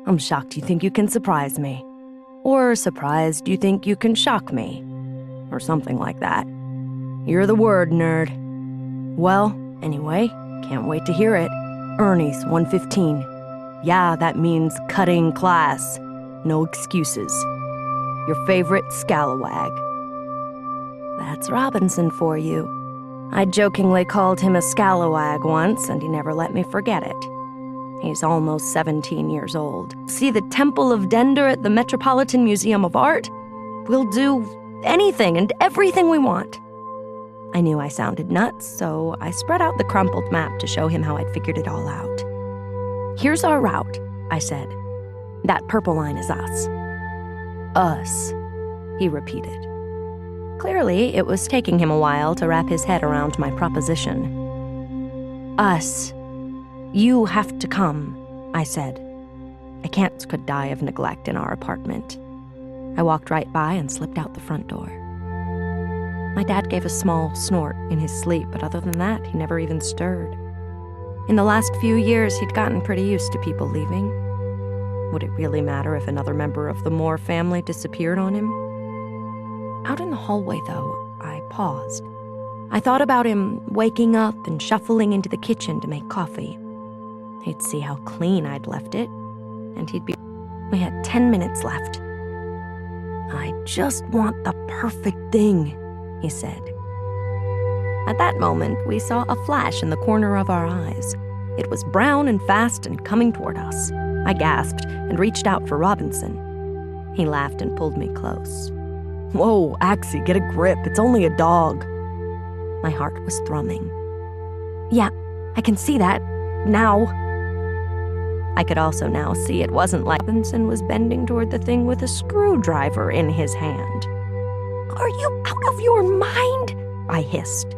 I'm shocked you think you can surprise me. Or surprised you think you can shock me. Or something like that. You're the word, nerd. Well, anyway, can't wait to hear it. Ernie's 115. Yeah, that means cutting class. No excuses. Your favorite scalawag. That's Robinson for you. I jokingly called him a scalawag once, and he never let me forget it. He's almost 17 years old. See the Temple of Dender at the Metropolitan Museum of Art? We'll do anything and everything we want. I knew I sounded nuts, so I spread out the crumpled map to show him how I'd figured it all out. Here's our route, I said. That purple line is us. Us, he repeated. Clearly, it was taking him a while to wrap his head around my proposition. Us. You have to come, I said. A cat could die of neglect in our apartment. I walked right by and slipped out the front door. My dad gave a small snort in his sleep, but other than that, he never even stirred. In the last few years, he'd gotten pretty used to people leaving. Would it really matter if another member of the Moore family disappeared on him? Out in the hallway, though, I paused. I thought about him waking up and shuffling into the kitchen to make coffee. He'd see how clean I'd left it, and he'd be... We had 10 minutes left. I just want the perfect thing, he said. At that moment, we saw a flash in the corner of our eyes. It was brown and fast and coming toward us. I gasped and reached out for Robinson. He laughed and pulled me close. Whoa, Axie, get a grip. It's only a dog. My heart was thrumming. Yeah, I can see that. Now. I could also now see it wasn't like Robinson was bending toward the thing with a screwdriver in his hand. Are you out of your mind? I hissed.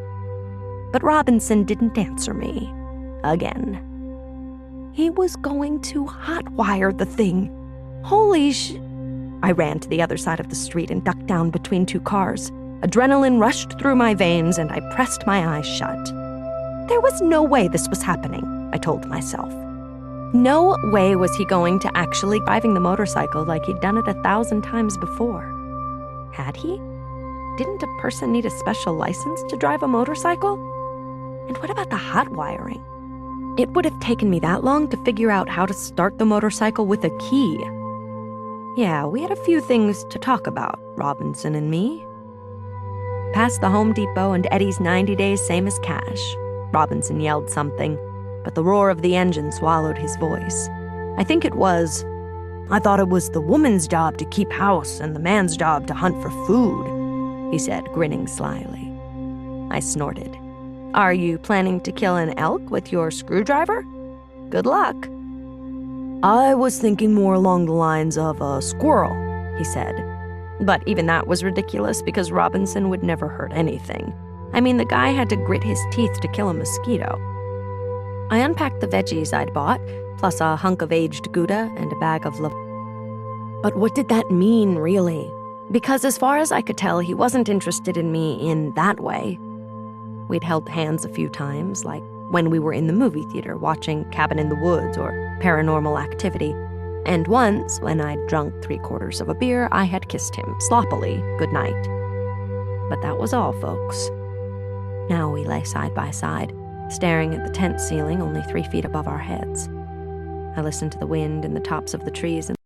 But Robinson didn't answer me. Again. He was going to hotwire the thing. Holy sh... I ran to the other side of the street and ducked down between two cars. Adrenaline rushed through my veins and I pressed my eyes shut. There was no way this was happening, I told myself. No way was he going to actually driving the motorcycle like he'd done it 1,000 times before. Had he? Didn't a person need a special license to drive a motorcycle? And what about the hot wiring? It would have taken me that long to figure out how to start the motorcycle with a key. Yeah, we had a few things to talk about, Robinson and me. Past the Home Depot and Eddie's 90 days same as cash, Robinson yelled something, but the roar of the engine swallowed his voice. I think it was, I thought it was the woman's job to keep house and the man's job to hunt for food, he said, grinning slyly. I snorted. Are you planning to kill an elk with your screwdriver? Good luck. I was thinking more along the lines of a squirrel, he said. But even that was ridiculous because Robinson would never hurt anything. I mean, the guy had to grit his teeth to kill a mosquito. I unpacked the veggies I'd bought, plus a hunk of aged Gouda and a bag of But what did that mean, really? Because as far as I could tell, he wasn't interested in me in that way. We'd held hands a few times, like when we were in the movie theater watching Cabin in the Woods or Paranormal Activity. And once, when I'd drunk 3/4 of a beer, I had kissed him, sloppily, goodnight. But that was all, folks. Now we lay side by side, staring at the tent ceiling only 3 feet above our heads. I listened to the wind in the tops of the trees and